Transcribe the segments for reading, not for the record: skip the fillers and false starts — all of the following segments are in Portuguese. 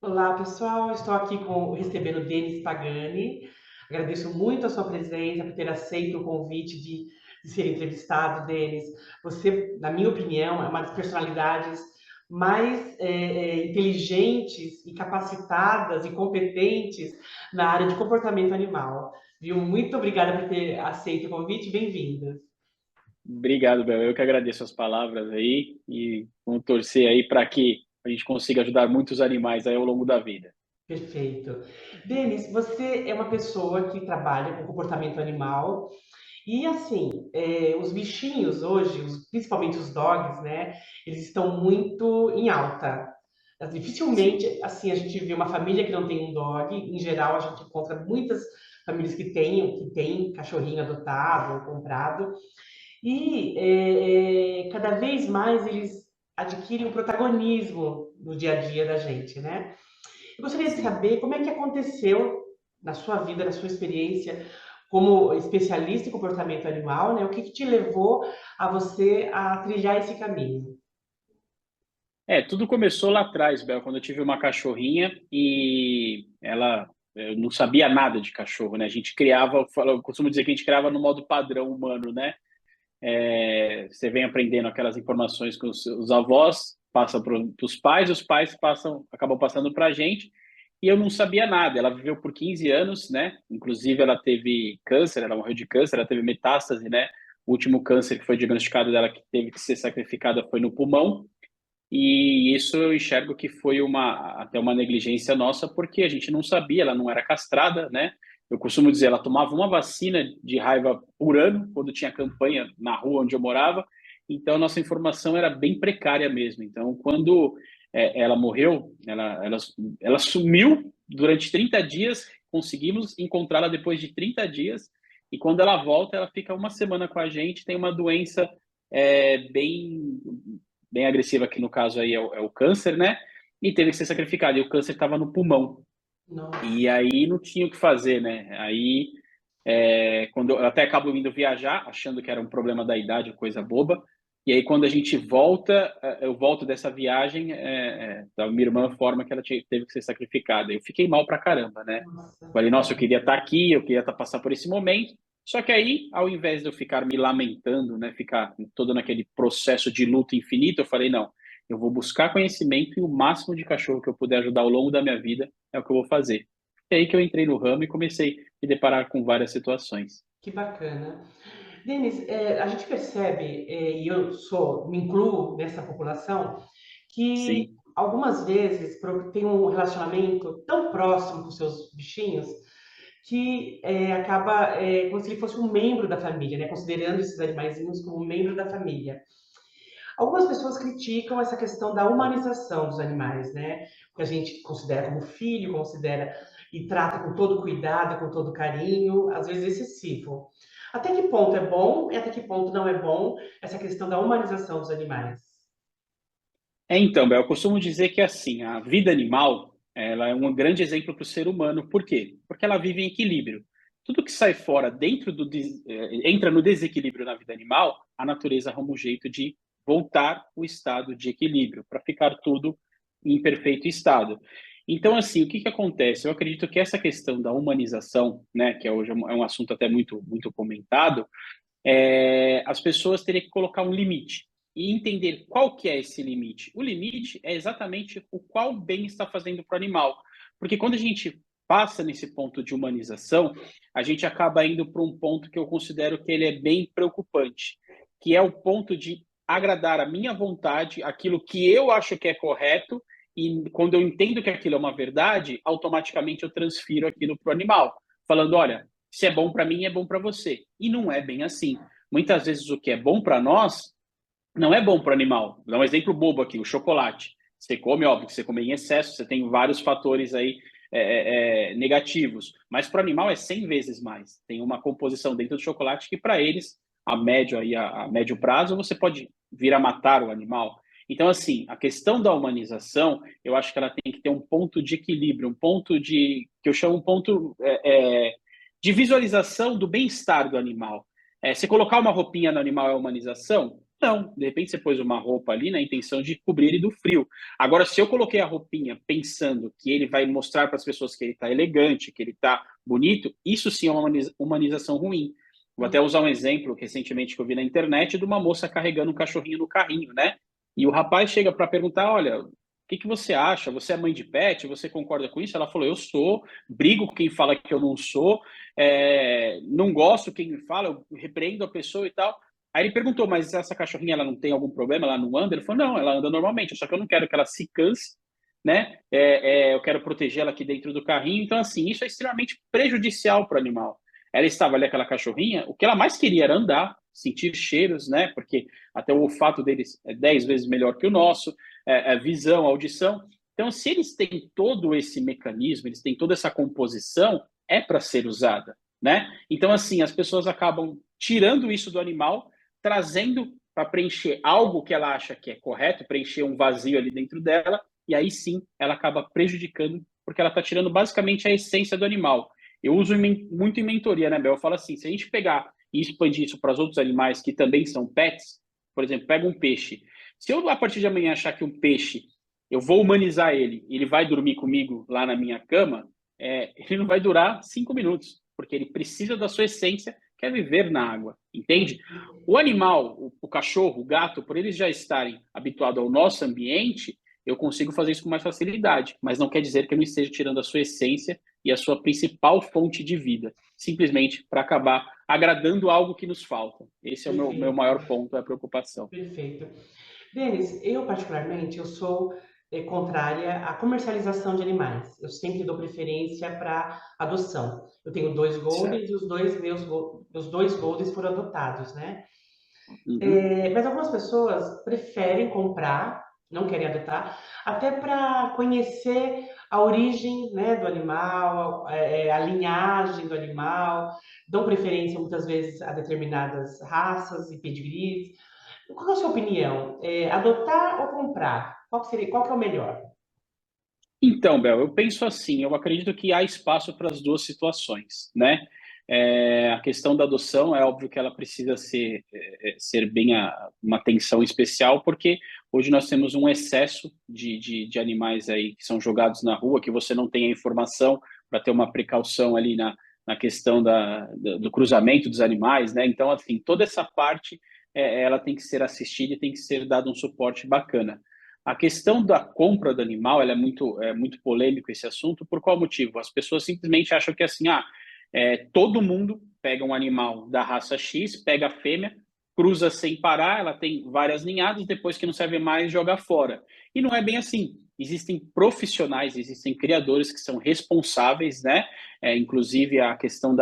Olá, pessoal. Estou aqui recebendo o Denis Pagani. Agradeço muito a sua presença, por ter aceito o convite de ser entrevistado, Denis. Você, na minha opinião, é uma das personalidades mais inteligentes e capacitadas e competentes na área de comportamento animal. Viu? Muito obrigada por ter aceito o convite. Bem-vinda. Obrigado, Bel. Eu que agradeço as palavras aí e vamos torcer aí para que a gente consiga ajudar muitos animais aí ao longo da vida. Perfeito. Denis, você é uma pessoa que trabalha com comportamento animal. E assim, os bichinhos hoje, principalmente os dogs, né? Eles estão muito em alta. Sim. Dificilmente, assim, a gente vê uma família que não tem um dog. Em geral, a gente encontra muitas famílias que têm cachorrinho adotado ou comprado. E cada vez mais eles adquirem um protagonismo no dia a dia da gente, né? Eu gostaria de Sim. saber como é que aconteceu na sua vida, na sua experiência como especialista em comportamento animal, né? O que que te levou a você a trilhar esse caminho? Tudo começou lá atrás, Bel, quando eu tive uma cachorrinha e eu não sabia nada de cachorro, né? A gente criava, eu costumo dizer que a gente criava no modo padrão humano, né? Você vem aprendendo aquelas informações com os avós, passa para os pais acabam passando para a gente, e eu não sabia nada. Ela viveu por 15 anos, né? Inclusive, ela teve câncer, ela morreu de câncer, ela teve metástase, né? O último câncer que foi diagnosticado dela, que teve que ser sacrificada, foi no pulmão. E isso eu enxergo que foi até uma negligência nossa, porque a gente não sabia, ela não era castrada, né? Eu costumo dizer, ela tomava uma vacina de raiva por ano, quando tinha campanha na rua onde eu morava, então nossa informação era bem precária mesmo. Então, quando ela morreu, ela sumiu durante 30 dias, conseguimos encontrá-la depois de 30 dias, e quando ela volta, ela fica uma semana com a gente, tem uma doença bem agressiva, que no caso aí é o câncer, né? E teve que ser sacrificado. E o câncer estava no pulmão. Nossa, E aí não tinha o que fazer, né? Aí, quando eu até acabo indo viajar, achando que era um problema da idade, coisa boba. E aí, quando a gente volta, eu volto dessa viagem, a minha irmã forma que ela teve que ser sacrificada. Eu fiquei mal pra caramba, né? nossa, Falei, nossa, eu queria tadinho. estar aqui, eu queria estar passar por esse momento. Só que aí, ao invés de eu ficar me lamentando, né, ficar todo naquele processo de luto infinito, eu falei, não, eu vou buscar conhecimento e o máximo de cachorro que eu puder ajudar ao longo da minha vida é o que eu vou fazer. É aí que eu entrei no ramo e comecei a me deparar com várias situações. Que bacana. Denis, a gente percebe, e me incluo nessa população, que Sim, algumas vezes tem um relacionamento tão próximo com seus bichinhos que acaba como se ele fosse um membro da família, né? Considerando esses animaizinhos como um membro da família. Algumas pessoas criticam essa questão da humanização dos animais, né? Que a gente considera como filho, considera e trata com todo cuidado, com todo carinho, às vezes excessivo. Até que ponto é bom e até que ponto não é bom essa questão da humanização dos animais? então, Bel, eu costumo dizer que assim, a vida animal, ela é um grande exemplo para o ser humano. Por quê? Porque ela vive em equilíbrio. Tudo que sai fora entra no desequilíbrio na vida animal, a natureza arruma um jeito de voltar o estado de equilíbrio para ficar tudo em perfeito estado. Então, assim, o que que acontece? Eu acredito que essa questão da humanização, né, que hoje é um assunto até muito comentado, as pessoas teriam que colocar um limite e entender qual que é esse limite. O limite é exatamente o qual bem está fazendo para o animal. Porque quando a gente passa nesse ponto de humanização, a gente acaba indo para um ponto que eu considero que ele é bem preocupante, que é o ponto de agradar a minha vontade, aquilo que eu acho que é correto, e quando eu entendo que aquilo é uma verdade, automaticamente eu transfiro aquilo para o animal, falando, olha, se é bom para mim, é bom para você. E não é bem assim. Muitas vezes o que é bom para nós não é bom para o animal. Vou dar um exemplo bobo aqui, o chocolate. Você come, óbvio, que você come em excesso, você tem vários fatores aí negativos, mas para o animal é 100 vezes mais. Tem uma composição dentro do chocolate que para eles, a médio prazo, você pode vir a matar o animal. Então, assim, a questão da humanização, eu acho que ela tem que ter um ponto de equilíbrio, um ponto que eu chamo um ponto de visualização do bem-estar do animal. Você colocar uma roupinha no animal é humanização? Não, de repente você pôs uma roupa ali na intenção de cobrir ele do frio. Agora, se eu coloquei a roupinha pensando que ele vai mostrar para as pessoas que ele está elegante, que ele está bonito, isso sim é uma humanização ruim. Vou até usar um exemplo recentemente que eu vi na internet de uma moça carregando um cachorrinho no carrinho, né? E o rapaz chega para perguntar: olha, o que que você acha? Você é mãe de pet? Você concorda com isso? Ela falou: eu sou, brigo com quem fala que eu não sou, não gosto quem me fala, eu repreendo a pessoa e tal. Aí ele perguntou: mas essa cachorrinha ela não tem algum problema? Ela não anda? Ele falou: não, ela anda normalmente, só que eu não quero que ela se canse, né? Eu quero protegê-la aqui dentro do carrinho. Então, assim, isso é extremamente prejudicial para o animal. Ela estava ali, aquela cachorrinha, o que ela mais queria era andar, sentir cheiros, né? Porque até o olfato deles é 10 vezes melhor que o nosso, visão, audição. Então, se eles têm todo esse mecanismo, eles têm toda essa composição, é para ser usada, né? Então, assim, as pessoas acabam tirando isso do animal, trazendo para preencher algo que ela acha que é correto, preencher um vazio ali dentro dela, e aí sim ela acaba prejudicando, porque ela está tirando basicamente a essência do animal. Eu uso muito em mentoria, né, Bel? Eu falo assim: se a gente pegar e expandir isso para os outros animais que também são pets, por exemplo, pega um peixe. Se eu, a partir de amanhã, achar que um peixe, eu vou humanizar ele, ele vai dormir comigo lá na minha cama, ele não vai durar 5 minutos, porque ele precisa da sua essência, que é viver na água, entende? O animal, o cachorro, o gato, por eles já estarem habituados ao nosso ambiente, eu consigo fazer isso com mais facilidade, mas não quer dizer que eu não esteja tirando a sua essência e a sua principal fonte de vida, simplesmente para acabar agradando algo que nos falta. Esse é o meu Perfeito, maior ponto, é a preocupação. perfeito. Denis, eu particularmente, eu sou contrária à comercialização de animais. Eu sempre dou preferência para adoção. Eu tenho dois Goldens Certo. e meus dois Goldens foram adotados, né? Uhum. Mas algumas pessoas preferem comprar, não querem adotar, até para conhecer a origem, né, do animal, a linhagem do animal, dão preferência muitas vezes a determinadas raças e pedigrees. Qual é a sua opinião? Adotar ou comprar? Qual que é o melhor? Então, Bel, eu penso assim, eu acredito que há espaço para as duas situações, né? A questão da adoção é óbvio que ela precisa ser bem uma atenção especial, porque hoje nós temos um excesso de animais aí que são jogados na rua, que você não tem a informação para ter uma precaução ali na questão do cruzamento dos animais, né? Então, assim, toda essa parte ela tem que ser assistida e tem que ser dado um suporte bacana. A questão da compra do animal, ela é muito polêmico esse assunto. Por qual motivo? As pessoas simplesmente acham que assim, todo mundo pega um animal da raça X, pega a fêmea, cruza sem parar, ela tem várias ninhadas, depois que não serve mais, joga fora. E não é bem assim. Existem profissionais, existem criadores que são responsáveis, né? Inclusive a questão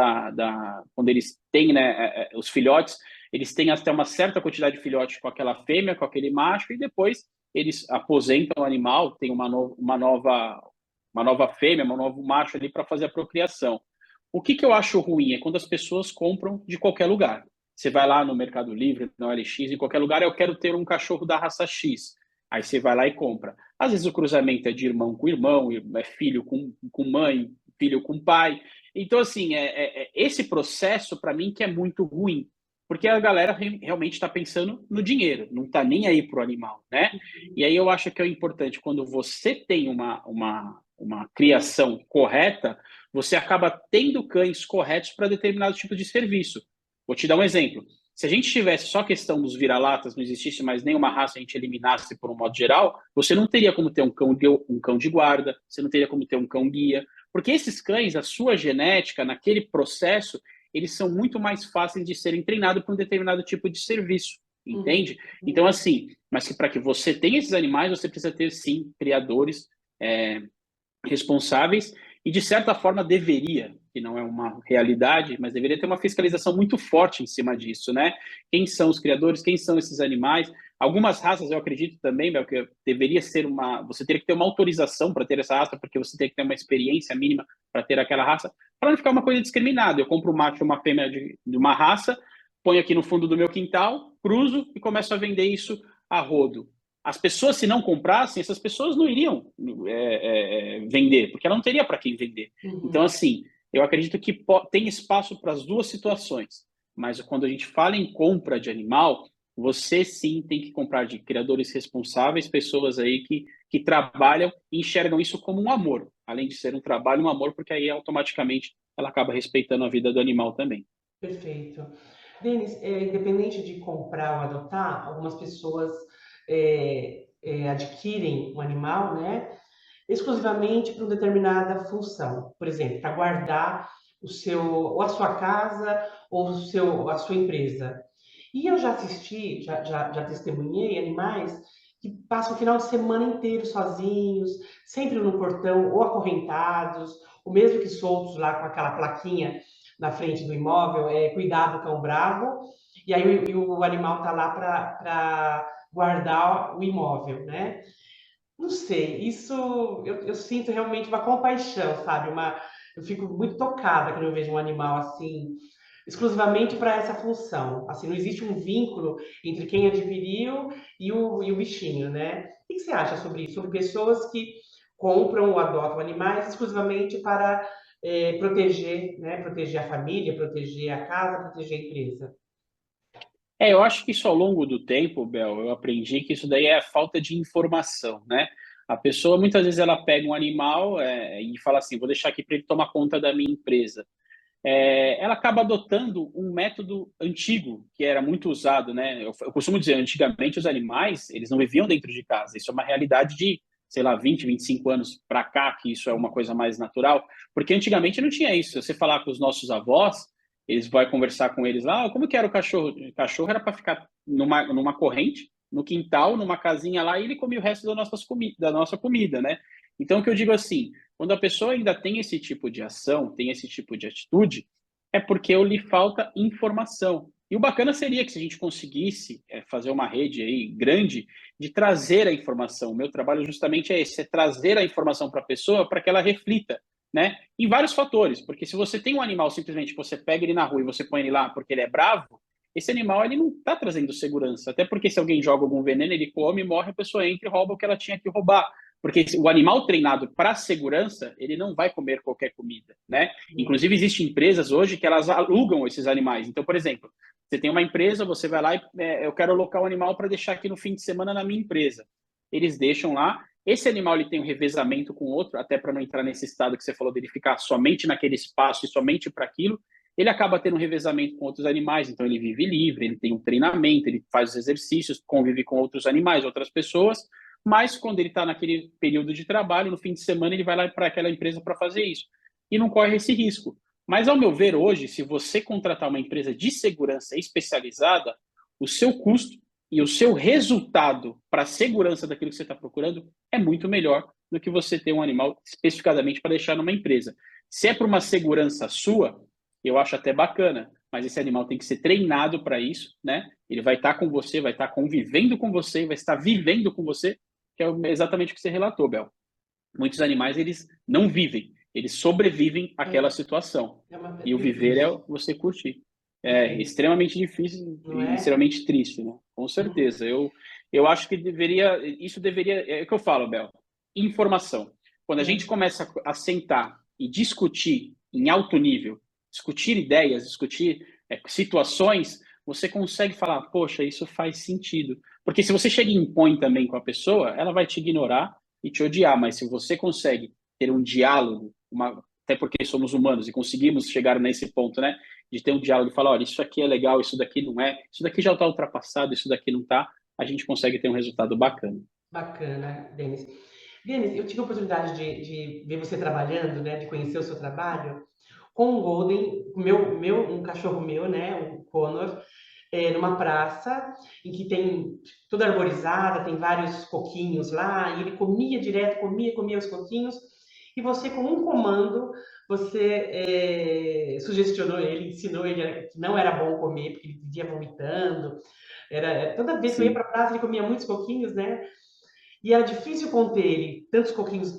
quando eles têm, né, os filhotes, eles têm até uma certa quantidade de filhotes com aquela fêmea, com aquele macho, e depois eles aposentam o animal, tem uma nova fêmea, um novo macho ali para fazer a procriação. O que eu acho ruim é quando as pessoas compram de qualquer lugar. Você vai lá no Mercado Livre, no OLX, em qualquer lugar, eu quero ter um cachorro da raça X. Aí você vai lá e compra. Às vezes o cruzamento é de irmão com irmão, é filho com mãe, filho com pai. Então, assim, esse processo, para mim, que é muito ruim. Porque a galera realmente está pensando no dinheiro, não está nem aí para o animal, né? E aí eu acho que é importante, quando você tem uma criação correta, você acaba tendo cães corretos para determinado tipo de serviço. Vou te dar um exemplo. Se a gente tivesse só a questão dos vira-latas, não existisse mais nenhuma raça, a gente eliminasse por um modo geral, você não teria como ter um cão de guarda, você não teria como ter um cão guia, porque esses cães, a sua genética, naquele processo, eles são muito mais fáceis de serem treinados para um determinado tipo de serviço, Uhum, entende? Então, uhum. assim, mas que para que você tenha esses animais, você precisa ter, sim, criadores responsáveis e, de certa forma, deveria, que não é uma realidade, mas deveria ter uma fiscalização muito forte em cima disso, né? Quem são os criadores, quem são esses animais? Algumas raças, eu acredito também, Bel, que deveria ser você teria que ter uma autorização para ter essa raça, porque você tem que ter uma experiência mínima para ter aquela raça, para não ficar uma coisa discriminada. Eu compro um macho e uma fêmea de uma raça, ponho aqui no fundo do meu quintal, cruzo e começo a vender isso a rodo. As pessoas, se não comprassem, essas pessoas não iriam vender, porque ela não teria para quem vender. Então, Uhum. assim, eu acredito que tem espaço para as duas situações, mas quando a gente fala em compra de animal, você sim tem que comprar de criadores responsáveis, pessoas aí que trabalham e enxergam isso como um amor, além de ser um trabalho, um amor, porque aí automaticamente ela acaba respeitando a vida do animal também. Perfeito. Denis, independente de comprar ou adotar, algumas pessoas adquirem um animal, né, exclusivamente para uma determinada função. Por exemplo, para guardar ou a sua casa ou a sua empresa. E eu já assisti, já testemunhei animais que passam o final de semana inteiro sozinhos, sempre no portão, ou acorrentados, ou mesmo que soltos lá com aquela plaquinha na frente do imóvel, cuidado cão bravo, e aí o animal está lá para guardar o imóvel, né? Não sei, isso eu sinto realmente uma compaixão, sabe? Eu fico muito tocada quando eu vejo um animal assim, exclusivamente para essa função. Assim, não existe um vínculo entre quem adquiriu e o bichinho, né? O que você acha sobre isso? Sobre pessoas que compram ou adotam animais exclusivamente para proteger, né? Proteger a família, proteger a casa, proteger a empresa. Eu acho que isso ao longo do tempo, Bel, eu aprendi que isso daí é a falta de informação, né? A pessoa muitas vezes ela pega um animal e fala assim, vou deixar aqui para ele tomar conta da minha empresa. Ela acaba adotando um método antigo que era muito usado, né? Eu costumo dizer, antigamente os animais eles não viviam dentro de casa. Isso é uma realidade de, sei lá, 20, 25 anos para cá que isso é uma coisa mais natural, porque antigamente não tinha isso. Se você falar com os nossos avós, eles vão conversar com eles lá, como que era o cachorro? O cachorro era para ficar numa corrente, no quintal, numa casinha lá, e ele comia o resto da nossa comida, né? Então, o que eu digo assim, quando a pessoa ainda tem esse tipo de ação, tem esse tipo de atitude, é porque lhe falta informação. E o bacana seria que se a gente conseguisse fazer uma rede aí grande de trazer a informação. O meu trabalho justamente é esse, é trazer a informação para a pessoa para que ela reflita, né? Em vários fatores, porque se você tem um animal simplesmente que você pega ele na rua e você põe ele lá porque ele é bravo, esse animal ele não está trazendo segurança. Até porque se alguém joga algum veneno, ele come, morre, a pessoa entra e rouba o que ela tinha que roubar. Porque o animal treinado para segurança, ele não vai comer qualquer comida, né? Inclusive, existem empresas hoje que elas alugam esses animais. Então, por exemplo, você tem uma empresa, você vai lá e eu quero alocar um animal para deixar aqui no fim de semana na minha empresa. Eles deixam lá. Esse animal ele tem um revezamento com outro, até para não entrar nesse estado que você falou dele ficar somente naquele espaço e somente para aquilo. Ele acaba tendo um revezamento com outros animais, então ele vive livre, ele tem um treinamento, ele faz os exercícios, convive com outros animais, outras pessoas, mas quando ele está naquele período de trabalho, no fim de semana, ele vai lá para aquela empresa para fazer isso. E não corre esse risco. Mas, ao meu ver, hoje, se você contratar uma empresa de segurança especializada, o seu custo e o seu resultado para a segurança daquilo que você está procurando é muito melhor do que você ter um animal especificadamente para deixar numa empresa. Se é para uma segurança sua, eu acho até bacana, mas esse animal tem que ser treinado para isso, né? Ele vai estar com você, vai estar convivendo com você, vai estar vivendo com você, que é exatamente o que você relatou, Bel. Muitos animais, eles não vivem, eles sobrevivem àquela É, situação. é E o viver é difícil, você curtir. É difícil, extremamente difícil não e é? extremamente triste, né? Com Uhum. certeza. Eu acho que isso deveria, é o que eu falo, Bel, informação. Quando a gente É. começa a sentar e discutir em alto nível, discutir ideias, discutir situações, você consegue falar, poxa, isso faz sentido. Porque se você chega e impõe também com a pessoa, ela vai te ignorar e te odiar, mas se você consegue ter um diálogo, até porque somos humanos e conseguimos chegar nesse ponto, né, de ter um diálogo e falar, olha, isso aqui é legal, isso daqui não é, isso daqui já está ultrapassado, isso daqui não está, a gente consegue ter um resultado bacana. Bacana, Denis. Denis, eu tive a oportunidade de ver você trabalhando, né, de conhecer o seu trabalho com um Golden, um cachorro meu, né, o Connor, numa praça em que tem toda arborizada, tem vários coquinhos lá, e ele comia direto, comia os coquinhos, e você, com um comando, você sugestionou ele, ensinou ele que não era bom comer, porque ele vivia vomitando. Toda vez que eu ia para Sim. a praça, ele comia muitos coquinhos, né? E era difícil conter ele, tantos coquinhos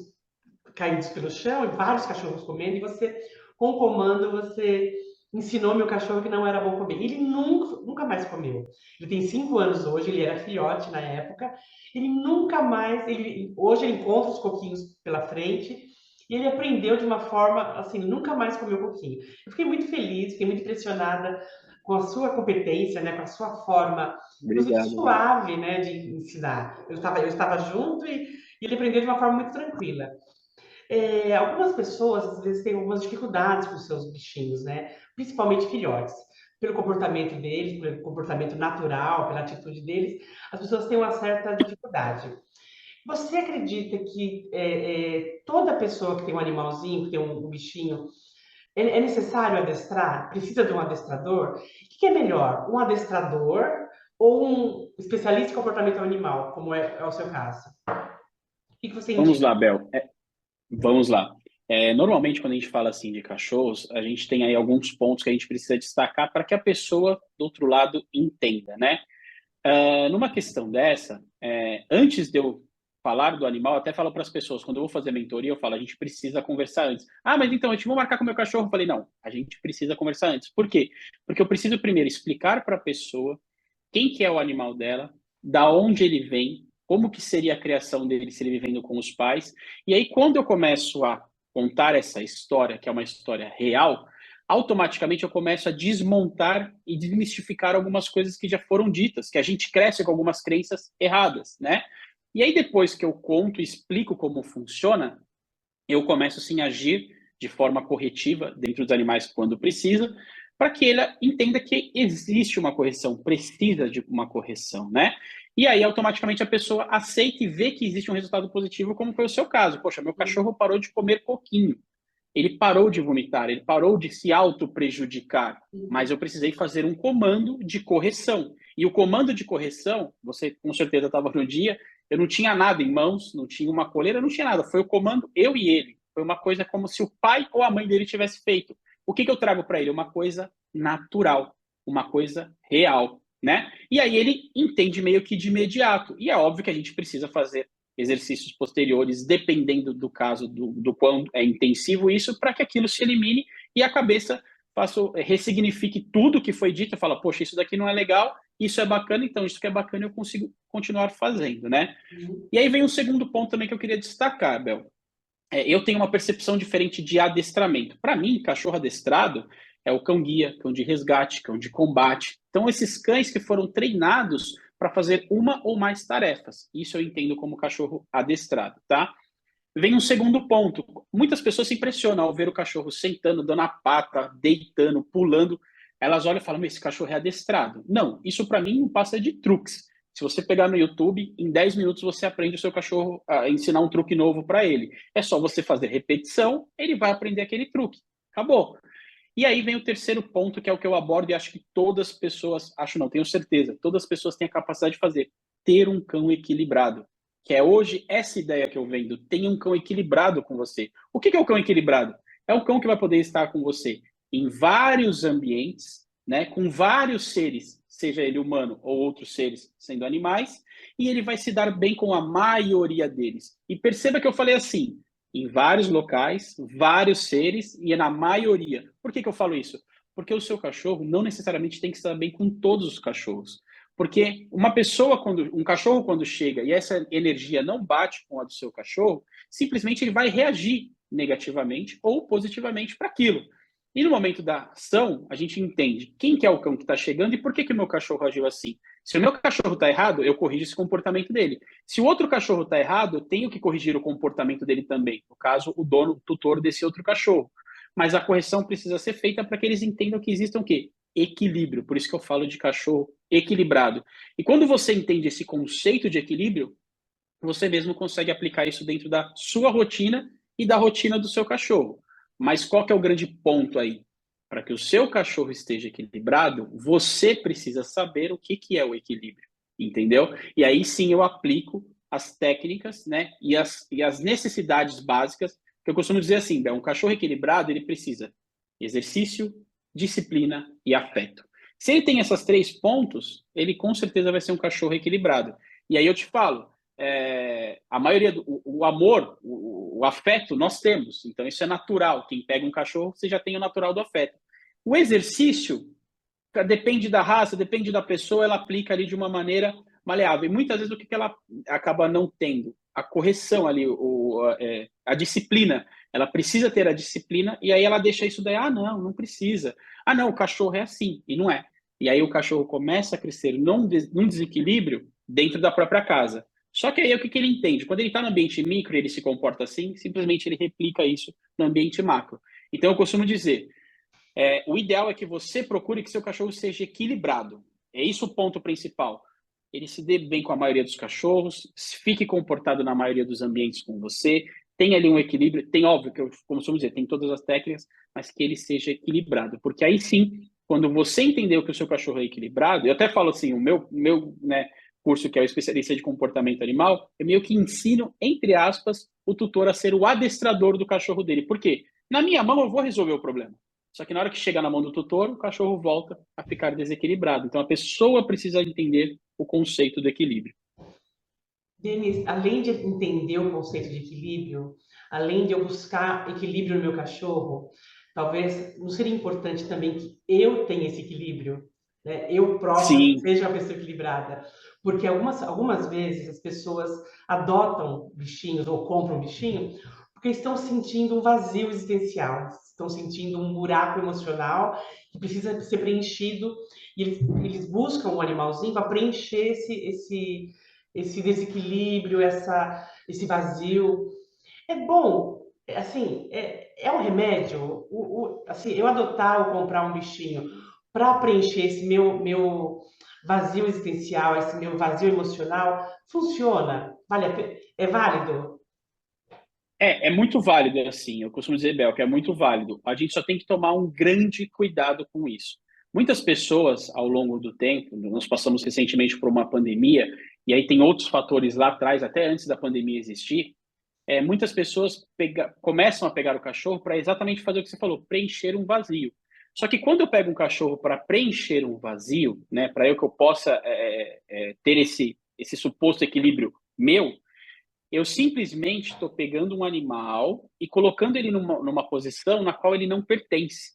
caídos pelo chão e vários cachorros comendo, e você, com o comando, você ensinou meu cachorro que não era bom comer. Ele nunca mais comeu. Ele tem 5 anos hoje, ele era filhote na época, ele nunca mais, hoje ele encontra os coquinhos pela frente, e ele aprendeu de uma forma, assim, nunca mais comeu coquinho. Eu fiquei muito feliz, fiquei muito impressionada com a sua competência, né, com a sua forma, inclusive Obrigado, viu? suave, né, de ensinar. Eu estava junto e ele aprendeu de uma forma muito tranquila. Algumas pessoas, às vezes, têm algumas dificuldades com os seus bichinhos, né? Principalmente filhotes. Pelo comportamento deles, pelo comportamento natural, pela atitude deles, as pessoas têm uma certa dificuldade. Você acredita que toda pessoa que tem um animalzinho, que tem um bichinho, é necessário adestrar? Precisa de um adestrador? O que é melhor, um adestrador ou um especialista em comportamento animal, como é o seu caso? O que você Vamos indica? lá, Bel. Vamos lá. Normalmente, quando a gente fala assim de cachorros, a gente tem aí alguns pontos que a gente precisa destacar para que a pessoa do outro lado entenda, né? Numa questão dessa, antes de eu falar do animal, eu até falo para as pessoas, quando eu vou fazer mentoria, eu falo, a gente precisa conversar antes. Ah, mas então, eu te vou marcar com o meu cachorro. Eu falei, não, a gente precisa conversar antes. Por quê? Porque eu preciso primeiro explicar para a pessoa quem que é o animal dela, da onde ele vem, como que seria a criação dele se ele vivendo com os pais. E aí, quando eu começo a contar essa história, que é uma história real, automaticamente eu começo a desmontar e desmistificar algumas coisas que já foram ditas, que a gente cresce com algumas crenças erradas, né? E aí, depois que eu conto e explico como funciona, eu começo sim a agir de forma corretiva dentro dos animais quando precisa, para que ele entenda que existe uma correção, precisa de uma correção, né? E aí, automaticamente, a pessoa aceita e vê que existe um resultado positivo, como foi o seu caso. Poxa, meu cachorro parou de comer coquinho, ele parou de vomitar, ele parou de se auto-prejudicar, mas eu precisei fazer um comando de correção. E o comando de correção, você com certeza estava no dia, eu não tinha nada em mãos, não tinha uma coleira, não tinha nada. Foi o comando eu e ele. Foi uma coisa como se o pai ou a mãe dele tivesse feito. O que eu trago para ele? Uma coisa natural, uma coisa real, né? E aí ele entende meio que de imediato. E é óbvio que a gente precisa fazer exercícios posteriores, dependendo do caso, do quão é intensivo isso, para que aquilo se elimine e a cabeça ressignifique tudo que foi dito e fala, poxa, isso daqui não é legal, isso é bacana, então isso que é bacana eu consigo continuar fazendo, né? E aí vem um segundo ponto também que eu queria destacar, Bel. Eu tenho uma percepção diferente de adestramento. Para mim, cachorro adestrado é o cão-guia, cão de resgate, cão de combate. Então, esses cães que foram treinados para fazer uma ou mais tarefas. Isso eu entendo como cachorro adestrado, tá? Vem um segundo ponto. Muitas pessoas se impressionam ao ver o cachorro sentando, dando a pata, deitando, pulando. Elas olham e falam, esse cachorro é adestrado. Não, isso para mim não passa de truques. Se você pegar no YouTube, em 10 minutos você aprende o seu cachorro a ensinar um truque novo para ele. É só você fazer repetição, ele vai aprender aquele truque. Acabou. E aí vem o terceiro ponto, que é o que eu abordo e acho que todas as pessoas, acho não, tenho certeza, todas as pessoas têm a capacidade de fazer, ter um cão equilibrado. Que é hoje essa ideia que eu vendo, tenha um cão equilibrado com você. O que é o cão equilibrado? É o cão que vai poder estar com você em vários ambientes, né, com vários seres, seja ele humano ou outros seres sendo animais, e ele vai se dar bem com a maioria deles. E perceba que eu falei assim, em vários locais, vários seres e é na maioria. Por que eu falo isso? Porque o seu cachorro não necessariamente tem que estar bem com todos os cachorros. Porque uma pessoa, um cachorro, quando chega e essa energia não bate com a do seu cachorro, simplesmente ele vai reagir negativamente ou positivamente para aquilo. E no momento da ação, a gente entende quem que é o cão que está chegando e por que o meu cachorro agiu assim. Se o meu cachorro está errado, eu corrijo esse comportamento dele. Se o outro cachorro está errado, eu tenho que corrigir o comportamento dele também. No caso, o dono, o tutor desse outro cachorro. Mas a correção precisa ser feita para que eles entendam que existe o quê? Equilíbrio. Por isso que eu falo de cachorro equilibrado. E quando você entende esse conceito de equilíbrio, você mesmo consegue aplicar isso dentro da sua rotina e da rotina do seu cachorro. Mas qual que é o grande ponto aí? Para que o seu cachorro esteja equilibrado, você precisa saber o que é o equilíbrio, entendeu? E aí sim eu aplico as técnicas, né, e as necessidades básicas, que eu costumo dizer assim, um cachorro equilibrado, ele precisa exercício, disciplina e afeto. Se ele tem esses três pontos, ele com certeza vai ser um cachorro equilibrado. E aí eu te falo, a maioria o amor, o afeto nós temos, então isso é natural. Quem pega um cachorro, você já tem o natural do afeto. O exercício depende da raça, depende da pessoa, ela aplica ali de uma maneira maleável. E muitas vezes o que ela acaba não tendo? A correção ali, a disciplina. Ela precisa ter a disciplina e aí ela deixa isso daí, não precisa. Não, o cachorro é assim, e não é. E aí o cachorro começa a crescer num desequilíbrio dentro da própria casa. Só que aí o que ele entende? Quando ele está no ambiente micro e ele se comporta assim, simplesmente ele replica isso no ambiente macro. Então eu costumo dizer, o ideal é que você procure que seu cachorro seja equilibrado. É isso o ponto principal. Ele se dê bem com a maioria dos cachorros, fique comportado na maioria dos ambientes com você, tem ali um equilíbrio, tem óbvio que eu costumo dizer, tem todas as técnicas, mas que ele seja equilibrado, porque aí sim, quando você entendeu que o seu cachorro é equilibrado, eu até falo assim, o meu né, curso que é o especialista de comportamento animal, eu meio que ensino, entre aspas, o tutor a ser o adestrador do cachorro dele. Por quê? Na minha mão eu vou resolver o problema. Só que na hora que chega na mão do tutor, o cachorro volta a ficar desequilibrado. Então a pessoa precisa entender o conceito do equilíbrio. Denis, além de entender o conceito de equilíbrio, além de eu buscar equilíbrio no meu cachorro, talvez não seria importante também que eu tenha esse equilíbrio, né? Eu própria Sim, seja uma pessoa equilibrada, porque algumas vezes as pessoas adotam bichinhos ou compram um bichinho porque estão sentindo um vazio existencial, estão sentindo um buraco emocional que precisa ser preenchido e eles buscam um animalzinho para preencher esse desequilíbrio, esse vazio. É bom, assim, é um remédio. Assim, eu adotar ou comprar um bichinho para preencher esse meu vazio existencial, esse meu vazio emocional, funciona? É válido? é muito válido assim. Eu costumo dizer, Bel, que é muito válido. A gente só tem que tomar um grande cuidado com isso. Muitas pessoas, ao longo do tempo, nós passamos recentemente por uma pandemia, e aí tem outros fatores lá atrás, até antes da pandemia existir, muitas pessoas começam a pegar o cachorro para exatamente fazer o que você falou, preencher um vazio. Só que quando eu pego um cachorro para preencher um vazio, né, para eu que eu possa ter esse suposto equilíbrio meu, eu simplesmente estou pegando um animal e colocando ele numa posição na qual ele não pertence.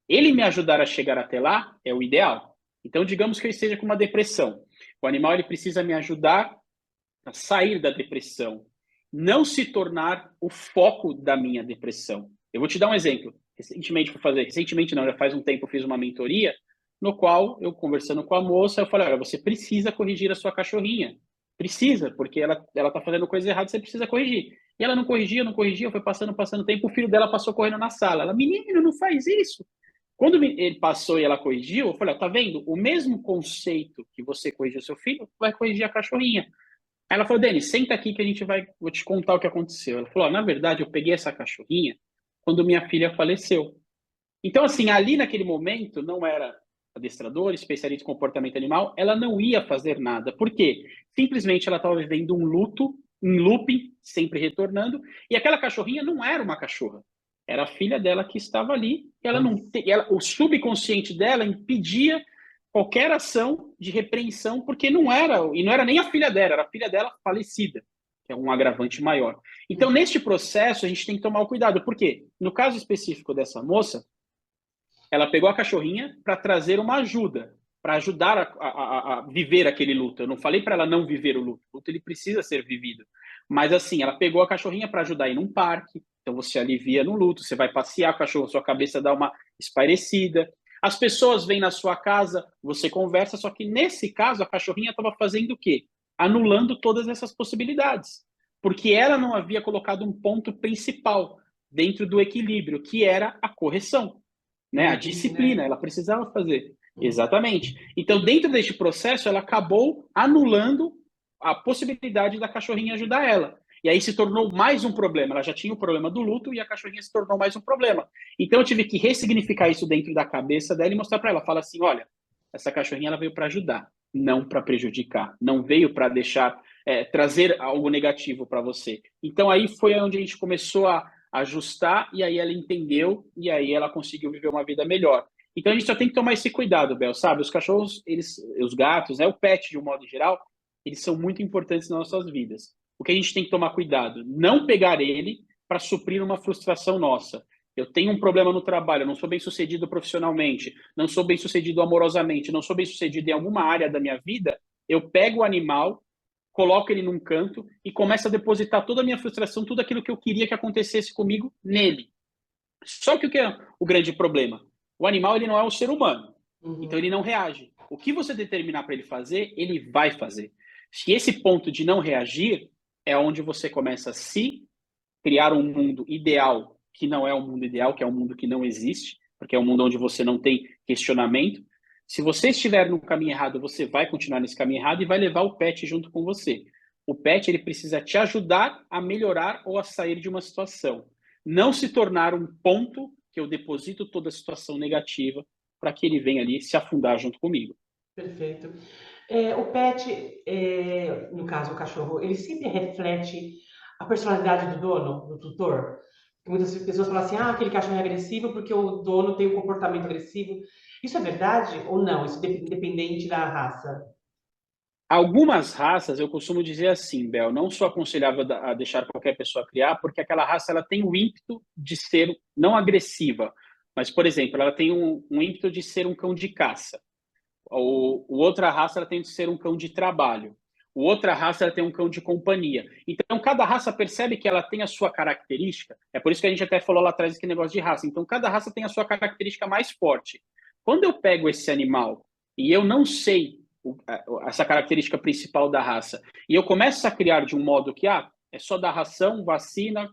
Ele me ajudar a chegar até lá é o ideal. Então, digamos que eu esteja com uma depressão. O animal ele precisa me ajudar a sair da depressão, não se tornar o foco da minha depressão. Eu vou te dar um exemplo. Recentemente não, já faz um tempo eu fiz uma mentoria no qual eu conversando com a moça, eu falei, olha, você precisa corrigir a sua cachorrinha. Precisa, porque ela tá fazendo coisa errada, você precisa corrigir. E ela não corrigia, não corrigia, foi passando tempo, o filho dela passou correndo na sala. Ela, menino, não faz isso. Quando ele passou e ela corrigiu, eu falei, ó, tá vendo? O mesmo conceito que você corrigiu seu filho, vai corrigir a cachorrinha. Aí ela falou, Denis, senta aqui que vou te contar o que aconteceu. Ela falou, na verdade, eu peguei essa cachorrinha quando minha filha faleceu. Então, assim, ali naquele momento, não era adestrador, especialista em comportamento animal, ela não ia fazer nada. Por quê? Simplesmente ela estava vivendo um luto, um looping, sempre retornando, e aquela cachorrinha não era uma cachorra. Era a filha dela que estava ali, e ela não, o subconsciente dela impedia qualquer ação de repreensão, porque não era, e não era nem a filha dela, era a filha dela falecida, que é um agravante maior. Então, neste processo, a gente tem que tomar o cuidado, porque no caso específico dessa moça, ela pegou a cachorrinha para trazer uma ajuda, para ajudar a viver aquele luto. Eu não falei para ela não viver o luto. O luto ele precisa ser vivido. Mas assim, ela pegou a cachorrinha para ajudar a ir num parque. Então você alivia no luto, você vai passear com o cachorro, sua cabeça dá uma espairecida. As pessoas vêm na sua casa, você conversa, só que nesse caso a cachorrinha estava fazendo o quê? Anulando todas essas possibilidades. Porque ela não havia colocado um ponto principal dentro do equilíbrio, que era a correção, né? A Limite, né? disciplina, ela precisava fazer. Exatamente. Então, dentro deste processo, ela acabou anulando a possibilidade da cachorrinha ajudar ela. E aí se tornou mais um problema. Ela já tinha o problema do luto e a cachorrinha se tornou mais um problema. Então, eu tive que ressignificar isso dentro da cabeça dela e mostrar para ela. Fala assim, olha, essa cachorrinha ela veio para ajudar, não para prejudicar. Não veio para deixar, trazer algo negativo para você. Então, aí foi onde a gente começou a ajustar, e aí ela entendeu, e aí ela conseguiu viver uma vida melhor. Então a gente só tem que tomar esse cuidado, Bel, sabe? Os cachorros, os gatos, né, o pet de um modo geral, eles são muito importantes nas nossas vidas. O que a gente tem que tomar cuidado? Não pegar ele para suprir uma frustração nossa. Eu tenho um problema no trabalho, eu não sou bem sucedido profissionalmente, não sou bem sucedido amorosamente, não sou bem sucedido em alguma área da minha vida, eu pego o animal, coloco ele num canto e começo a depositar toda a minha frustração, tudo aquilo que eu queria que acontecesse comigo nele. Só que o que é o grande problema? O animal ele não é um ser humano, então Uhum. ele não reage. O que você determinar para ele fazer, ele vai fazer. Se esse ponto de não reagir é onde você começa a se criar um mundo ideal, que não é um mundo ideal, que é um mundo que não existe, porque é um mundo onde você não tem questionamento. Se você estiver no caminho errado, você vai continuar nesse caminho errado e vai levar o pet junto com você. O pet ele precisa te ajudar a melhorar ou a sair de uma situação. Não se tornar um ponto que eu deposito toda a situação negativa para que ele venha ali se afundar junto comigo. Perfeito. O pet, no caso o cachorro, ele sempre reflete a personalidade do dono, do tutor? Muitas pessoas falam assim, ah, aquele cachorro é agressivo porque o dono tem um comportamento agressivo. Isso é verdade ou não? Isso é independente da raça? Algumas raças, eu costumo dizer assim, Bel, não sou aconselhável a deixar qualquer pessoa criar, porque aquela raça ela tem o ímpeto de ser não agressiva, mas, por exemplo, ela tem um ímpeto de ser um cão de caça. O outra raça ela tem de ser um cão de trabalho. O outra raça ela tem um cão de companhia. Então, cada raça percebe que ela tem a sua característica. É por isso que a gente até falou lá atrás que negócio de raça. Então, cada raça tem a sua característica mais forte. Quando eu pego esse animal e eu não sei essa característica principal da raça, e eu começo a criar de um modo que é só dar ração, vacina,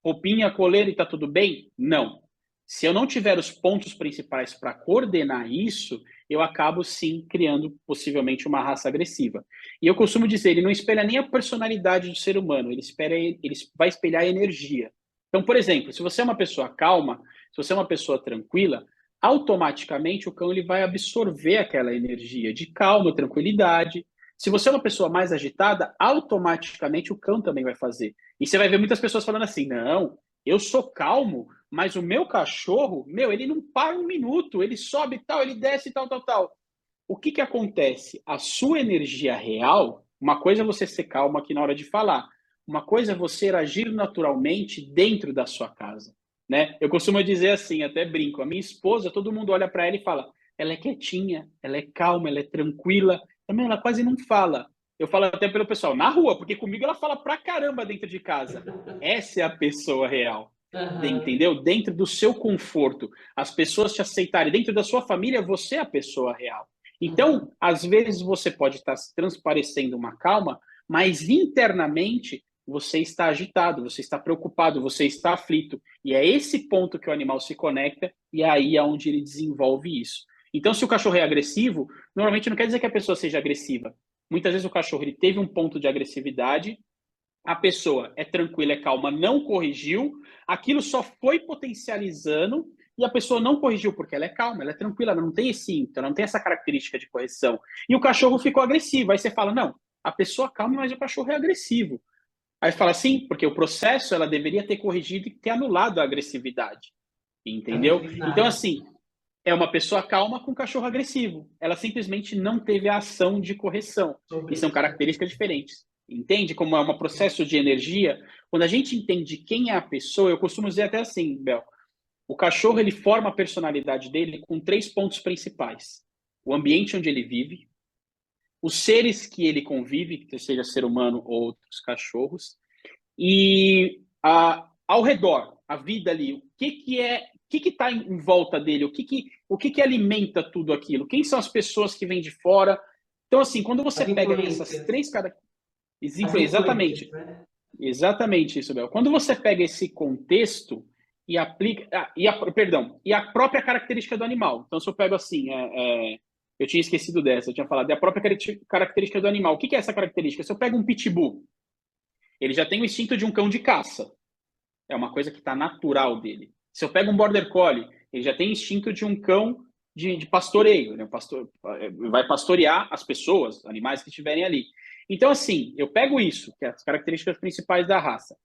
roupinha, coleira e tá tudo bem? Não. Se eu não tiver os pontos principais para coordenar isso, eu acabo sim criando possivelmente uma raça agressiva. E eu costumo dizer, ele não espelha nem a personalidade do ser humano, ele vai espelhar a energia. Então, por exemplo, se você é uma pessoa calma, se você é uma pessoa tranquila, automaticamente o cão ele vai absorver aquela energia de calma, tranquilidade. Se você é uma pessoa mais agitada, automaticamente o cão também vai fazer. E você vai ver muitas pessoas falando assim: não, eu sou calmo, mas o meu cachorro, ele não para um minuto, ele sobe e tal, ele desce e tal, tal, tal. O que que acontece? A sua energia real, uma coisa é você ser calmo aqui na hora de falar, uma coisa é você agir naturalmente dentro da sua casa, né? Eu costumo dizer assim, até brinco, a minha esposa, todo mundo olha para ela e fala, ela é quietinha, ela é calma, ela é tranquila, também ela quase não fala. Eu falo até pelo pessoal, na rua, porque comigo ela fala pra caramba dentro de casa. Essa é a pessoa real. Aham. Entendeu? Dentro do seu conforto, as pessoas te aceitarem, dentro da sua família, você é a pessoa real. Uhum. Então, às vezes você pode estar transparecendo uma calma, mas internamente você está agitado, você está preocupado, você está aflito. E é esse ponto que o animal se conecta e aí é onde ele desenvolve isso. Então, se o cachorro é agressivo, normalmente não quer dizer que a pessoa seja agressiva. Muitas vezes o cachorro ele teve um ponto de agressividade, a pessoa é tranquila, é calma, não corrigiu, aquilo só foi potencializando e a pessoa não corrigiu porque ela é calma, ela é tranquila, ela não tem esse ímpeto, ela não tem essa característica de correção. E o cachorro ficou agressivo. Aí você fala, não, a pessoa calma, mas o cachorro é agressivo. Aí fala, sim, porque o processo ela deveria ter corrigido e ter anulado a agressividade. Ela não Entendeu? fez Então, nada. assim, é uma pessoa calma com um cachorro agressivo. Ela simplesmente não teve a ação de correção. E Sobre são isso. características diferentes. Entende como é um processo de energia? Quando a gente entende quem é a pessoa, eu costumo dizer até assim, Bel, o cachorro ele forma a personalidade dele com três pontos principais: o ambiente onde ele vive, os seres que ele convive, que seja ser humano ou outros cachorros, e ao redor, a vida ali, o que está em volta dele, o que alimenta tudo aquilo, quem são as pessoas que vêm de fora. Então, assim, quando você As pega essas influências. três As influências, exatamente, né? exatamente isso, Bel. Quando você pega esse contexto e aplica, e a própria característica do animal. Então, se eu pego assim, eu tinha esquecido dessa, eu tinha falado, é a própria característica do animal. O que é essa característica? Se eu pego um pitbull, ele já tem o instinto de um cão de caça. É uma coisa que está natural dele. Se eu pego um border collie, ele já tem instinto de um cão de pastoreio, né? Vai pastorear as pessoas, animais que estiverem ali. Então, assim, eu pego isso, que é as características principais da raça.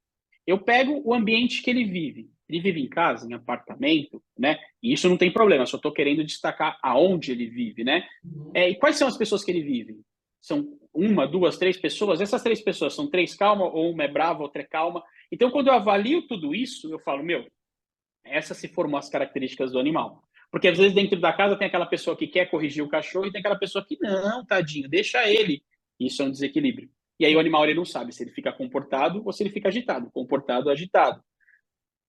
Eu pego o ambiente que ele vive. Ele vive em casa, em apartamento, né? E isso não tem problema, só estou querendo destacar aonde ele vive, né? Uhum. E quais são as pessoas que ele vive? São uma, duas, três pessoas? Essas três pessoas são três calmas, ou uma é brava, outra é calma. Então, quando eu avalio tudo isso, eu falo, essas se formam as características do animal. Porque às vezes dentro da casa tem aquela pessoa que quer corrigir o cachorro e tem aquela pessoa que não, tadinho, deixa ele. Isso é um desequilíbrio. E aí o animal ele não sabe se ele fica comportado ou se ele fica agitado. Comportado ou agitado.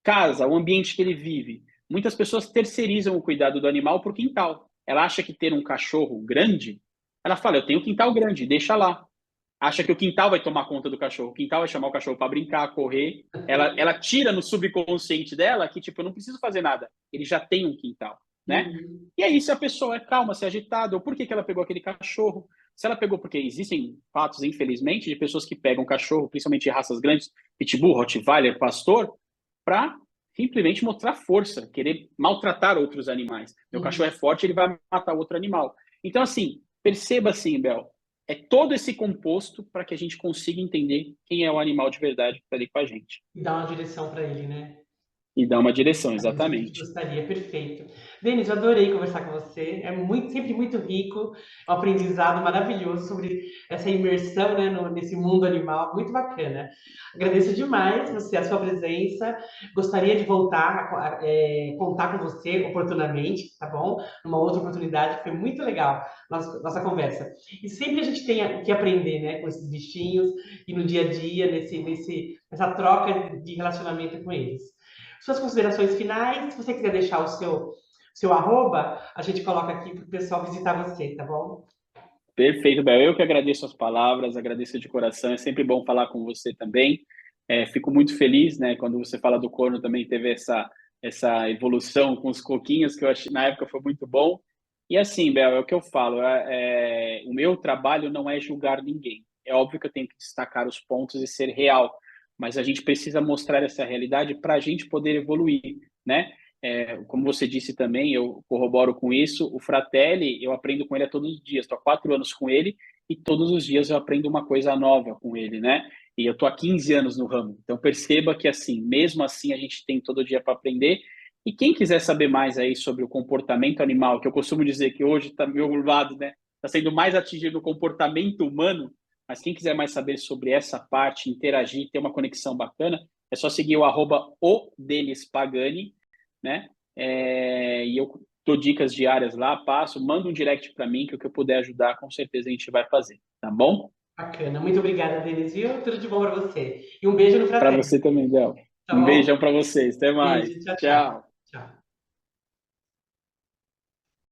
Casa, o ambiente que ele vive. Muitas pessoas terceirizam o cuidado do animal para o quintal. ela acha que ter um cachorro grande, ela fala, eu tenho um quintal grande, deixa lá. Acha que o quintal vai tomar conta do cachorro, o quintal vai chamar o cachorro para brincar, correr. Ela tira no subconsciente dela que, tipo, eu não preciso fazer nada, ele já tem um quintal, né? Uhum. E aí, se a pessoa é calma, se é agitada, ou por que que ela pegou aquele cachorro? Se ela pegou, porque existem fatos, infelizmente, de pessoas que pegam cachorro, principalmente de raças grandes, pitbull, rottweiler, pastor, para simplesmente mostrar força, querer maltratar outros animais. Meu cachorro é Uhum. forte, ele vai matar outro animal. Então, assim, perceba assim, Bel, é todo esse composto para que a gente consiga entender quem é o animal de verdade que está ali com a gente. E dar uma direção para ele, né? E dar uma direção, Do jeito que a gente exatamente. gostaria, perfeito. Denis, eu adorei conversar com você. É muito, sempre muito rico, um aprendizado maravilhoso sobre essa imersão, né, nesse mundo animal, muito bacana. Agradeço demais você, a sua presença. Gostaria de voltar a contar com você oportunamente, tá bom? Numa outra oportunidade, foi muito legal nossa conversa. E sempre a gente tem o que aprender, né, com esses bichinhos e no dia a dia, nessa troca de relacionamento com eles. Suas considerações finais, se você quiser deixar seu arroba, a gente coloca aqui para o pessoal visitar você, tá bom? Perfeito, Bel. Eu que agradeço as palavras, agradeço de coração. É sempre bom falar com você também. Fico muito feliz, né? Quando você fala do corno, também teve essa evolução com os coquinhos, que eu achei, na época foi muito bom. E assim, Bel, é o que eu falo. O meu trabalho não é julgar ninguém. É óbvio que eu tenho que destacar os pontos e ser real, mas a gente precisa mostrar essa realidade para a gente poder evoluir, né? Como você disse também, eu corroboro com isso. O Fratelli, eu aprendo com ele todos os dias. Estou há 4 anos com ele e todos os dias eu aprendo uma coisa nova com ele, né? E eu estou há 15 anos no ramo. Então perceba que assim, mesmo assim, a gente tem todo dia para aprender. E quem quiser saber mais aí sobre o comportamento animal, que eu costumo dizer que hoje está meu lado, né? Está sendo mais atingido o comportamento humano. Mas quem quiser mais saber sobre essa parte, interagir, ter uma conexão bacana, é só seguir o @o_Denis_Pagani, né? E eu dou dicas diárias lá, passo, manda um direct para mim que o que eu puder ajudar, com certeza a gente vai fazer, tá bom? Bacana. Muito obrigada, Denis, viu? Tudo de bom para você. E um beijo no Para Fratelli, você também, Bel. tá Um beijão bom? para vocês. Até mais. Beijo, tchau, tchau. Tchau.